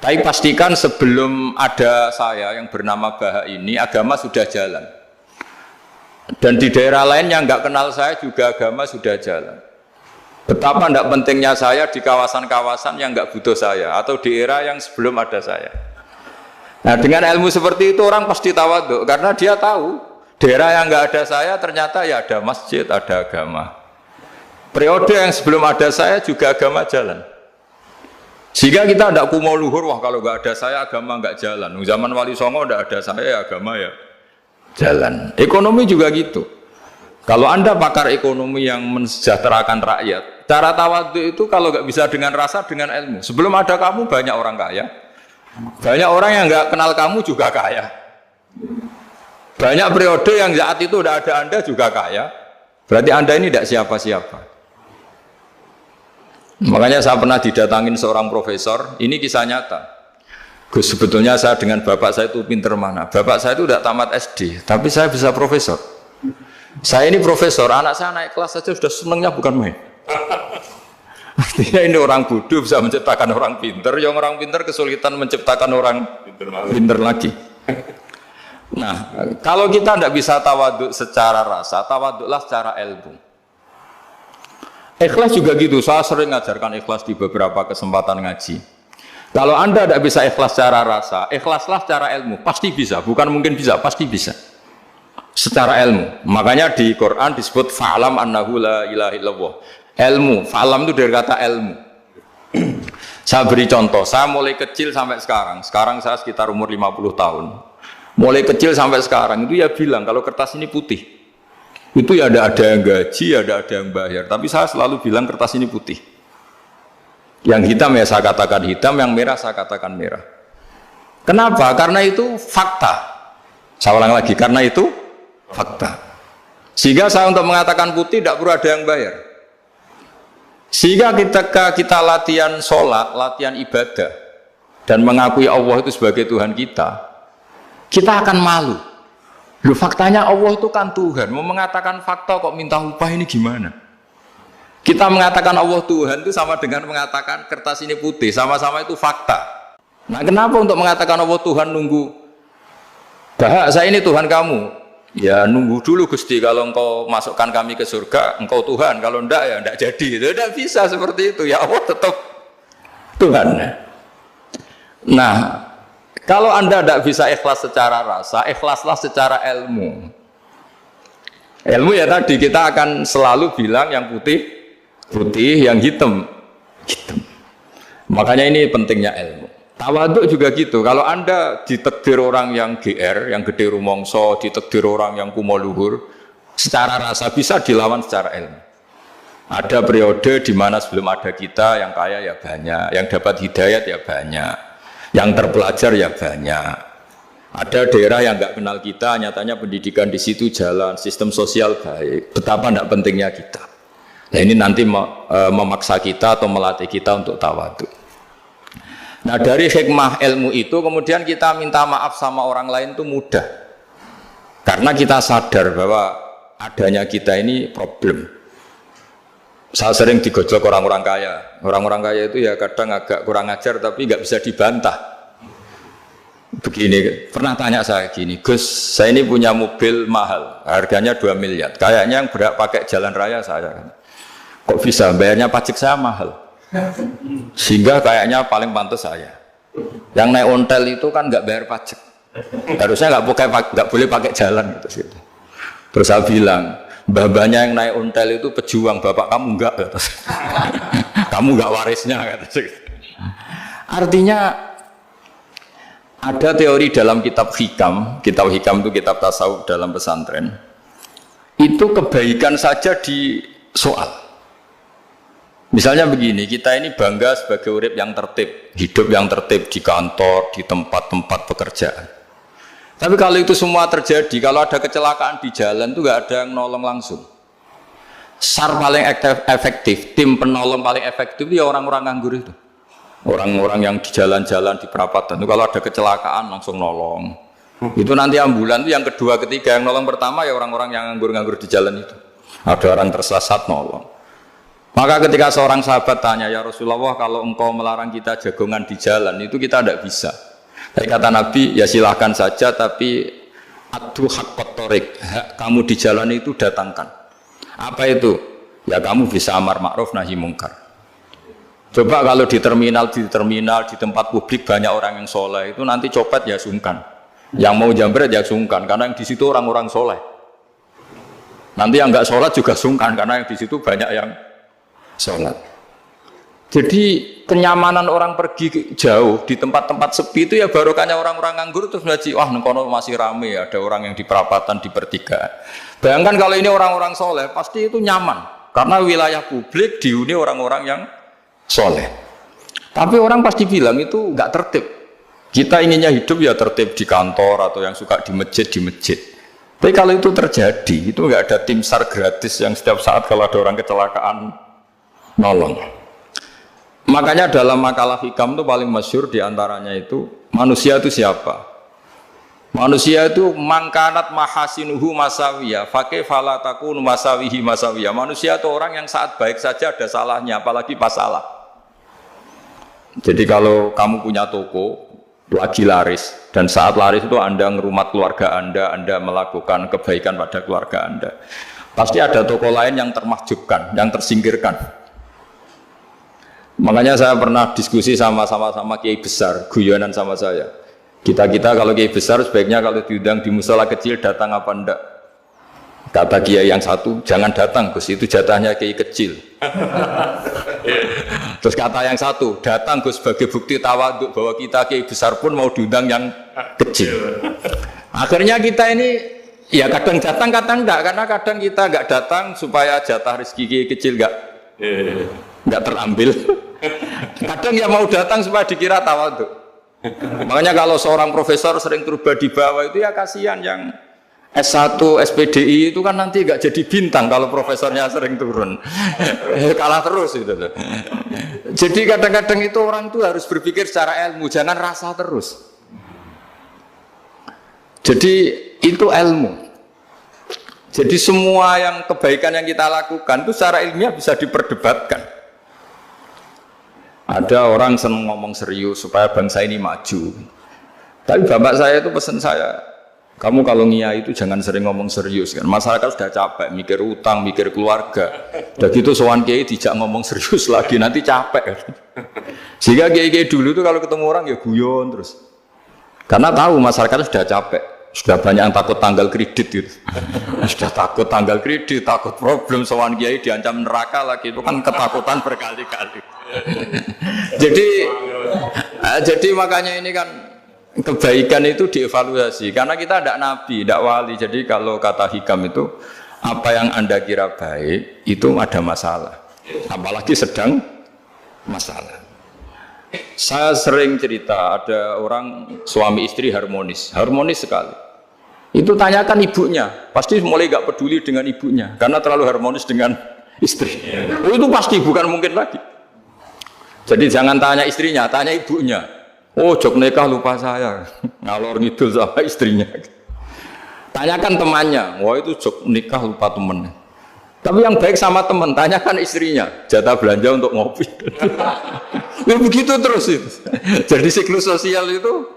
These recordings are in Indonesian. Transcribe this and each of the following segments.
Tapi pastikan sebelum ada saya yang bernama Baha ini, agama sudah jalan. Dan di daerah lain yang nggak kenal saya juga agama sudah jalan. Betapa tidak pentingnya saya di kawasan-kawasan yang nggak butuh saya, atau di era yang sebelum ada saya. Nah, dengan ilmu seperti itu orang pasti tawaduk, karena dia tahu daerah yang nggak ada saya ternyata ya ada masjid, ada agama. Periode yang sebelum ada saya juga agama jalan. Sehingga kita tidak kumo luhur, wah kalau nggak ada saya agama nggak jalan. Zaman Wali Songo tidak ada saya agama ya jalan. Ekonomi juga gitu. Kalau Anda pakar ekonomi yang mensejahterakan rakyat, cara tawadhu itu kalau nggak bisa dengan rasa, dengan ilmu. Sebelum ada kamu banyak orang kaya, banyak orang yang nggak kenal kamu juga kaya. Banyak periode yang saat itu udah ada Anda juga kaya. Berarti Anda ini tidak siapa-siapa. Makanya saya pernah didatangin seorang profesor, ini kisah nyata. Gus, sebetulnya saya dengan bapak saya itu pinter mana? Bapak saya itu udah tamat SD, tapi saya bisa profesor. Saya ini profesor, anak saya naik kelas saja sudah senengnya bukan main. Artinya ini orang bodoh bisa menciptakan orang pinter, yang orang pinter kesulitan menciptakan orang pinter lagi. Nah, kalau kita tidak bisa tawaduk secara rasa, tawaduklah secara ilmu. Ikhlas juga gitu, saya sering ngajarkan ikhlas di beberapa kesempatan ngaji. Kalau Anda tidak bisa ikhlas secara rasa, ikhlaslah secara ilmu, pasti bisa, bukan mungkin bisa, pasti bisa. Secara ilmu, makanya di Quran disebut fa'lam annahu la ilaha illallah. Ilmu, fa'lam itu dari kata ilmu. Saya beri contoh, saya mulai kecil sampai sekarang saya sekitar umur 50 tahun. Mulai kecil sampai sekarang itu ya bilang kalau kertas ini putih. Itu ya ada yang gaji, ada yang bayar. Tapi saya selalu bilang kertas ini putih. Yang hitam ya saya katakan hitam, yang merah saya katakan merah. Kenapa? Karena itu fakta. Saya ulang lagi, karena itu fakta. Sehingga saya untuk mengatakan putih tidak perlu ada yang bayar. Sehingga ketika kita latihan sholat, latihan ibadah, dan mengakui Allah itu sebagai Tuhan kita akan malu. Loh, faktanya Allah itu kan Tuhan. Mau mengatakan fakta kok minta upah, ini gimana? Kita mengatakan Allah Tuhan itu sama dengan mengatakan kertas ini putih, sama-sama itu fakta. Nah, kenapa untuk mengatakan Allah Tuhan nunggu? Bah, saya ini Tuhan kamu. Ya nunggu dulu Gusti, kalau engkau masukkan kami ke surga, engkau Tuhan. Kalau enggak ya enggak jadi. Tidak bisa seperti itu. Ya Allah tetap Tuhan. Nah, kalau Anda tidak bisa ikhlas secara rasa, ikhlaslah secara ilmu. Ilmu ya tadi kita akan selalu bilang yang putih putih, yang hitam hitam. Makanya ini pentingnya ilmu. Tawaduk juga gitu. Kalau Anda ditakdir orang yang GR, yang gede rumongso, ditakdir orang yang kumo luhur, secara rasa bisa dilawan secara ilmu. Ada periode di mana sebelum ada kita yang kaya ya banyak, yang dapat hidayat ya banyak, yang terpelajar ya banyak. Ada daerah yang nggak kenal kita, nyatanya pendidikan di situ jalan, sistem sosial baik. Betapa tidak pentingnya kita. Nah, ini nanti memaksa kita atau melatih kita untuk tawaduk. Nah, dari hikmah ilmu itu kemudian kita minta maaf sama orang lain itu mudah. Karena kita sadar bahwa adanya kita ini problem. Saya sering digojlok orang-orang kaya. Orang-orang kaya itu ya kadang agak kurang ajar tapi nggak bisa dibantah. Begini, pernah tanya saya gini, Gus, saya ini punya mobil mahal, harganya 2 miliar. Kayaknya yang berak pakai jalan raya saya. Kok bisa? Bayarnya pajak saya mahal. Sehingga kayaknya paling pantas saya. Yang naik ontel itu kan nggak bayar pajak. Harusnya nggak boleh pakai jalan gitu. Terus saya bilang, mbah-mbahnya yang naik ontel itu pejuang, bapak kamu enggak, kata. Kamu enggak warisnya, kata. Artinya ada teori dalam kitab hikam itu kitab tasawuf dalam pesantren. Itu kebaikan saja di soal. Misalnya begini, kita ini bangga sebagai urip yang tertib, hidup yang tertib di kantor, di tempat-tempat pekerjaan. Tapi kalau itu semua terjadi, kalau ada kecelakaan di jalan itu nggak ada yang nolong langsung. SAR paling efektif, tim penolong paling efektif ya orang-orang nganggur itu. Orang-orang yang di jalan-jalan di perapatan itu kalau ada kecelakaan langsung nolong. Itu nanti ambulan itu yang kedua, ketiga, yang nolong pertama ya orang-orang yang nganggur-nganggur di jalan itu. Ada orang tersesat nolong. Maka ketika seorang sahabat tanya, ya Rasulullah, kalau engkau melarang kita jagongan di jalan, itu kita tidak bisa. Tapi kata Nabi, ya silahkan saja, tapi adu haqqat thoriq, hak kamu di jalan itu datangkan. Apa itu? Ya kamu bisa amar ma'ruf nahi mungkar. Coba kalau di terminal, di tempat publik banyak orang yang soleh, itu nanti copet ya sungkan. Yang mau jambret ya sungkan, karena yang di situ orang-orang soleh. Nanti yang enggak sholat juga sungkan, karena yang di situ banyak yang sholat. Jadi kenyamanan orang pergi jauh di tempat-tempat sepi itu ya barokahnya orang-orang nganggur terus ngaji, wah nengkono masih rame, ada orang yang di perapatan, di pertigaan. Bayangkan kalau ini orang-orang soleh, pasti itu nyaman karena wilayah publik dihuni orang-orang yang soleh. Tapi orang pasti bilang itu nggak tertib. Kita inginnya hidup ya tertib di kantor atau yang suka di masjid, di masjid. Tapi kalau itu terjadi, itu nggak ada tim SAR gratis yang setiap saat kalau ada orang kecelakaan nolong. Makanya dalam makalah hikam itu paling masyhur diantaranya itu manusia itu siapa? Manusia itu mangkanat mahasinuhu masawiyah, fakih falatakun masawihi masawiyah. Manusia itu orang yang saat baik saja ada salahnya, apalagi pas salah. Jadi kalau kamu punya toko lagi laris dan saat laris itu Anda ngerumat keluarga Anda melakukan kebaikan pada keluarga Anda, pasti ada toko lain yang termahjubkan, yang tersingkirkan. Makanya saya pernah diskusi sama kiai besar, guyonan sama saya. Kita kalau kiai besar sebaiknya kalau diundang di musola kecil datang apa enggak? Kata kiai yang satu, jangan datang Gus, itu jatahnya kiai kecil. Terus kata yang satu, datang Gus sebagai bukti tawaduk bahwa kita kiai besar pun mau diundang yang kecil. Akhirnya kita ini ya kadang datang kadang enggak, karena kadang kita enggak datang supaya jatah rezeki kiai kecil enggak terambil. Kadang ya mau datang supaya dikira tawaduk. Makanya kalau seorang profesor sering terubah di bawah itu ya kasihan yang S1, SPDI itu kan nanti enggak jadi bintang kalau profesornya sering turun. Kalah terus itu. Jadi kadang-kadang itu orang itu harus berpikir secara ilmu, jangan rasa terus. Jadi itu ilmu. Jadi semua yang kebaikan yang kita lakukan itu secara ilmiah bisa diperdebatkan. Ada orang senang ngomong serius supaya bangsa ini maju. Tapi bapak saya itu pesan saya, kamu kalau ngiyai itu jangan sering ngomong serius kan. Masyarakat sudah capek mikir utang, mikir keluarga. Udah gitu sowan kiai dijak ngomong serius lagi nanti capek kan. Sehingga kiai-kiai dulu itu kalau ketemu orang ya guyon terus. Karena tahu masyarakat sudah capek. Sudah banyak yang takut tanggal kredit gitu. Sudah takut tanggal kredit, takut problem sowan kiai diancam neraka lagi, itu kan ketakutan berkali-kali. Jadi makanya ini kan kebaikan itu dievaluasi karena kita tidak nabi, tidak wali. Jadi kalau kata hikam itu apa yang Anda kira baik itu ada masalah, apalagi sedang masalah. Saya sering cerita ada orang suami istri harmonis sekali. Itu tanyakan ibunya, pasti mulai gak peduli dengan ibunya karena terlalu harmonis dengan istri. Oh, itu pasti bukan mungkin lagi. Jadi jangan tanya istrinya, tanya ibunya. Oh, jok nikah lupa saya, ngalor ngidul sama istrinya. Tanyakan temannya, wah itu jok nikah lupa temennya. Tapi yang baik sama teman, tanyakan istrinya, jatah belanja untuk ngopi. Ya begitu terus itu. Jadi siklus sosial itu.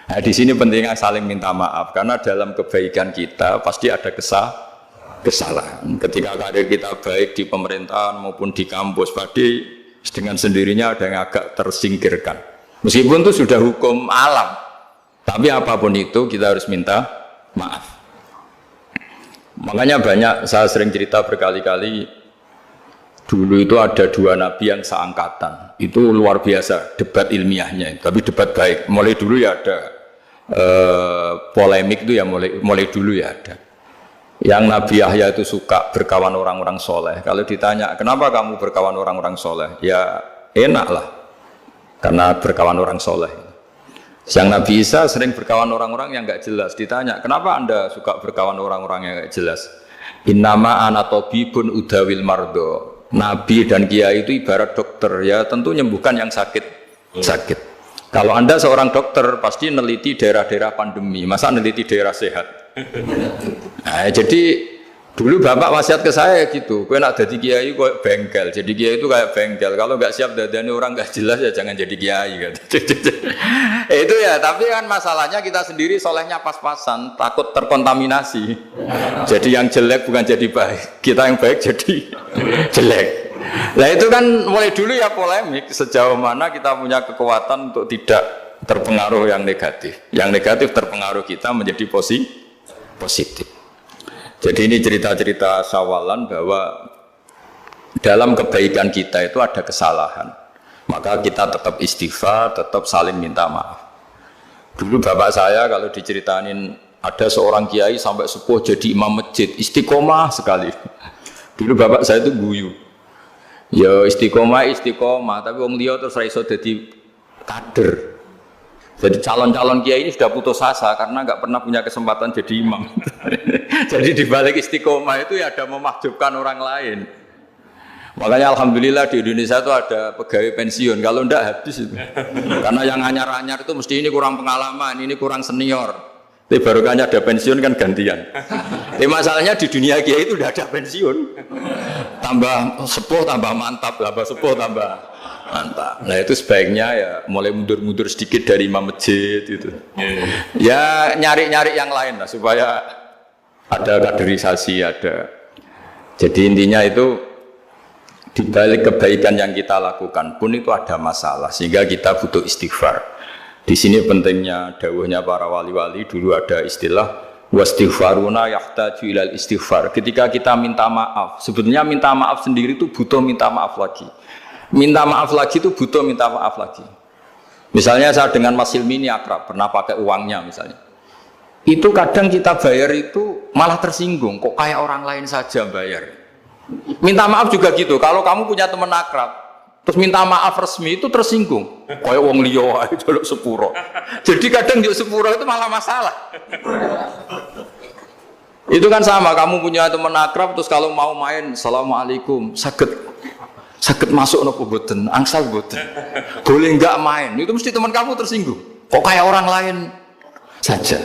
Nah, di sini pentingnya saling minta maaf karena dalam kebaikan kita pasti ada kesalahan. Ketika karir kita baik di pemerintahan maupun di kampus, pasti dengan sendirinya ada yang agak tersingkirkan. Meskipun itu sudah hukum alam, tapi apapun itu kita harus minta maaf. Makanya banyak saya sering cerita berkali-kali. Dulu itu ada dua nabi yang seangkatan, itu luar biasa debat ilmiahnya, tapi debat baik. Mulai dulu ya ada polemik itu ya mulai dulu ya ada. Yang Nabi Yahya itu suka berkawan orang-orang soleh. Kalau ditanya kenapa kamu berkawan orang-orang soleh, ya enak lah, karena berkawan orang soleh. Yang Nabi Isa sering berkawan orang-orang yang nggak jelas. Ditanya kenapa anda suka berkawan orang-orang yang nggak jelas? Innama ana tabibun udawil mardo. Nabi dan kiai itu ibarat dokter, ya tentu menyembuhkan yang sakit. Kalau anda seorang dokter pasti neliti daerah-daerah pandemi, masa neliti daerah sehat? Nah, jadi Dulu bapak wasiat ke saya gitu, kowe nak jadi kiai kok bengkel. Jadi kiai itu kayak bengkel. Kalau nggak siap dadani orang nggak jelas ya jangan jadi kiai gitu. Itu ya, tapi kan masalahnya kita sendiri solehnya pas-pasan, takut terkontaminasi. Jadi yang jelek bukan jadi baik, kita yang baik jadi jelek. Nah itu kan mulai dulu ya polemik sejauh mana kita punya kekuatan untuk tidak terpengaruh yang negatif. Yang negatif terpengaruh kita menjadi positif. Jadi ini cerita-cerita sawalan bahwa dalam kebaikan kita itu ada kesalahan. Maka kita tetap istighfar, tetap saling minta maaf. Dulu bapak saya kalau diceritain ada seorang kiai sampai sepuh jadi imam masjid, istiqomah sekali. Dulu bapak saya itu guyu. Ya istiqomah, tapi wong liya terus ra iso dadi kader. Jadi calon-calon kiai ini sudah putus asa karena nggak pernah punya kesempatan jadi imam. Jadi di balik istiqomah itu ya ada memahjubkan orang lain. Makanya alhamdulillah di Indonesia itu ada pegawai pensiun. Kalau enggak habis itu. Karena yang anyar-anyar itu mesti ini kurang pengalaman, ini kurang senior. Tapi baru kan ada pensiun kan gantian. Tapi masalahnya di dunia kiai itu udah ada pensiun. Tambah sepuh tambah mantap, tambah sepuh tambah mantap. Nah itu sebaiknya ya mulai mundur-mundur sedikit dari imam masjid itu. Ya nyari-nyari yang lain lah supaya ada kaderisasi, ada. Jadi intinya itu di balik kebaikan yang kita lakukan pun itu ada masalah sehingga kita butuh istighfar. Di sini pentingnya dawuhnya para wali-wali, dulu ada istilah wastighfaruna yahtaju ilal istighfar. Ketika kita minta maaf, sebetulnya minta maaf sendiri itu butuh minta maaf lagi. Minta maaf lagi itu butuh minta maaf lagi. Misalnya saya dengan Mas Hilmi ini akrab, pernah pakai uangnya misalnya. Itu kadang kita bayar itu malah tersinggung, kok kayak orang lain saja bayar. Minta maaf juga gitu, kalau kamu punya teman akrab, terus minta maaf resmi itu tersinggung. Kayak wong liya ae jaluk sepuro. Jadi kadang jaluk sepuro itu malah masalah. Itu kan sama, kamu punya teman akrab terus kalau mau main, assalamualaikum, sakit masuk nopo boten, angsal boten, boleh nggak main? Itu mesti teman kamu tersinggung. Kok kayak orang lain saja?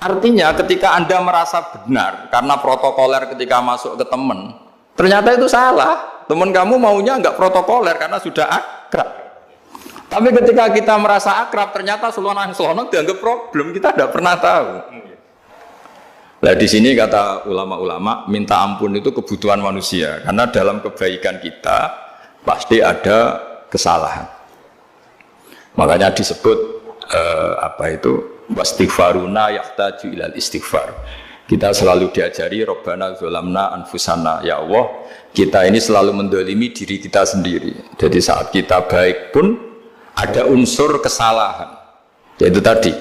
Artinya ketika Anda merasa benar karena protokoler ketika masuk ke teman, ternyata itu salah. Teman kamu maunya nggak protokoler karena sudah akrab. Tapi ketika kita merasa akrab, ternyata selonang-selonang dianggap problem. Kita tidak pernah tahu. Nah di sini kata ulama-ulama, minta ampun itu kebutuhan manusia karena dalam kebaikan kita pasti ada kesalahan. Makanya disebut wastighfaruna yahtaju ilal istighfar. Kita selalu diajari Rabbana zolamna anfusana, ya Allah kita ini selalu mendolimi diri kita sendiri. Jadi saat kita baik pun ada unsur kesalahan. Yaitu tadi,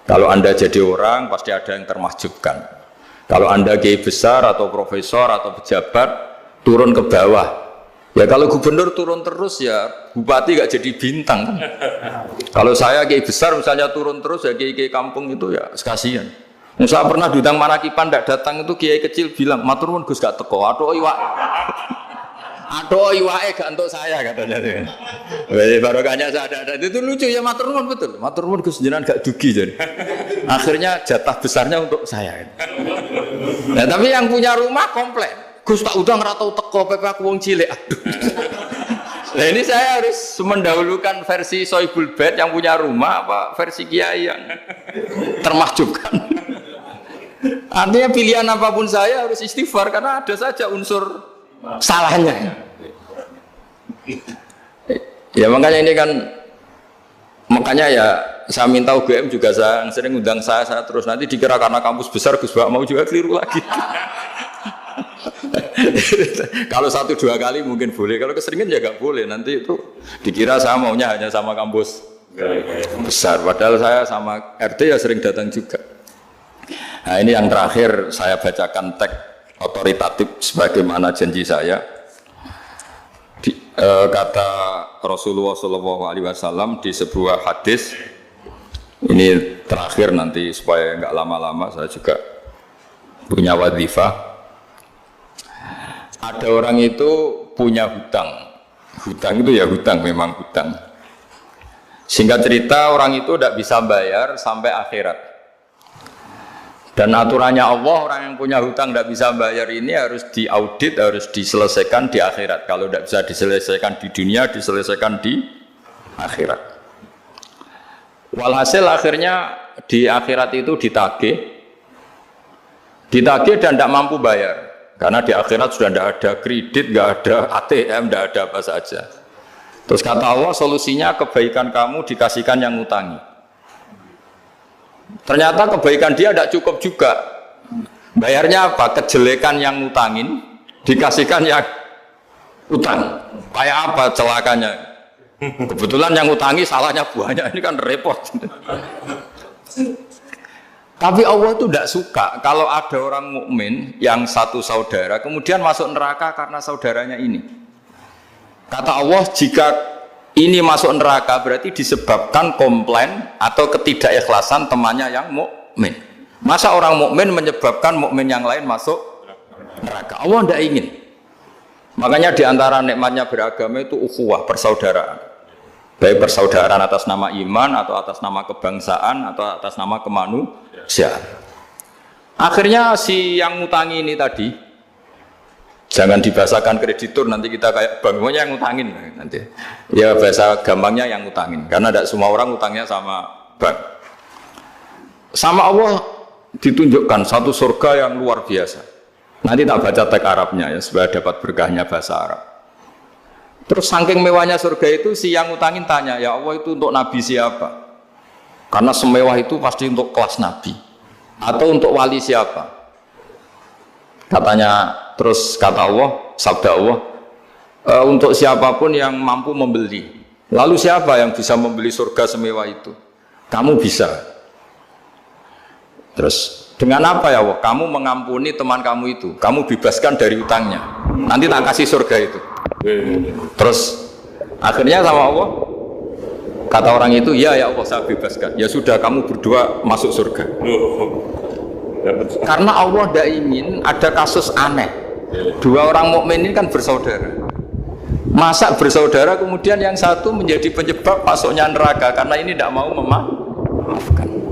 kalau Anda jadi orang pasti ada yang termahjubkan. Kalau Anda kiai besar atau profesor atau pejabat turun ke bawah, ya kalau gubernur turun terus ya bupati gak jadi bintang kan. Kalau saya kiai besar misalnya turun terus ya kiai kampung itu ya sekasian. Saya pernah diundang Manakipan tidak datang itu kiai kecil bilang matur nuwun Gus gak teko. Aduh iwake gak untuk saya katanya. Barokahnya saya ada. Itu lucu ya matur nuwun betul. Matur nuwun Gus jenengan gak dugi jadi. Akhirnya jatah besarnya untuk saya. Nah, tapi yang punya rumah komplain. Gus tak udang ora tau teko pepe aku wong cilik. Aduh. Nah, ini saya harus mendahulukan versi Soibul Bait yang punya rumah apa versi kiai yang termahjubkan. Artinya pilihan apapun saya harus istighfar karena ada saja unsur salahnya. Ya makanya ini kan makanya ya saya minta UGM juga saya sering undang saya terus nanti dikira karena kampus besar Gus Bak mau juga keliru lagi. Kalau 1-2 kali mungkin boleh, kalau keseringan ya gak boleh, nanti itu dikira saya maunya hanya sama kampus besar, padahal saya sama RT ya sering datang juga. Nah ini yang terakhir saya bacakan teks otoritatif sebagaimana janji saya. Kata Rasulullah SAW di sebuah hadis, ini terakhir nanti supaya nggak lama-lama saya juga punya wadhifah. Ada orang itu punya hutang itu ya hutang, memang hutang. Singkat cerita orang itu tidak bisa bayar sampai akhirat. Dan aturannya Allah, orang yang punya hutang tidak bisa bayar ini harus diaudit, harus diselesaikan di akhirat. Kalau tidak bisa diselesaikan di dunia, diselesaikan di akhirat. Walhasil akhirnya di akhirat itu ditagih dan tidak mampu bayar. Karena di akhirat sudah tidak ada kredit, tidak ada ATM, tidak ada apa saja. Terus kata Allah, solusinya kebaikan kamu dikasihkan yang ngutangi. Ternyata kebaikan dia tidak cukup juga. Bayarnya apa? Kejelekan yang ngutangin dikasihkan yang utang. Kayak apa celakanya? Kebetulan yang ngutangi salahnya banyak, ini kan repot. Tapi Allah itu tidak suka kalau ada orang mukmin yang satu saudara kemudian masuk neraka karena saudaranya ini. Kata Allah, jika ini masuk neraka berarti disebabkan komplain atau ketidakikhlasan temannya yang mukmin. Masa orang mukmin menyebabkan mukmin yang lain masuk neraka? Allah tidak ingin. Makanya diantara nikmatnya beragama itu ukhuwah, persaudaraan. Baik persaudaraan atas nama iman atau atas nama kebangsaan atau atas nama kemanusiaan. Akhirnya si yang ngutangi ini tadi, jangan dibahasakan kreditur, nanti kita kayak bangunnya yang ngutangin nanti. Ya bahasa gampangnya yang ngutangin, karena tidak semua orang ngutangnya sama bank. Sama Allah ditunjukkan satu surga yang luar biasa. Nanti tak baca teks Arabnya ya, supaya dapat berkahnya bahasa Arab. Terus saking mewahnya surga itu, si yang ngutangin tanya, ya Allah itu untuk Nabi siapa? Karena semewah itu pasti untuk kelas Nabi. Atau untuk wali siapa? Katanya, terus kata Allah, sabda Allah, untuk siapapun yang mampu membeli. Lalu siapa yang bisa membeli surga semewah itu? Kamu bisa. Terus dengan apa ya Allah? Kamu mengampuni teman kamu itu, kamu bebaskan dari utangnya. Nanti tak kasih surga itu. Terus akhirnya sama Allah, kata orang itu, ya Allah saya bebaskan. Ya sudah, kamu berdua masuk surga. Karena Allah tidak ingin ada kasus aneh. Dua orang mukmin ini kan bersaudara. Masa bersaudara kemudian yang satu menjadi penyebab masuknya neraka karena ini tidak mau memaafkan.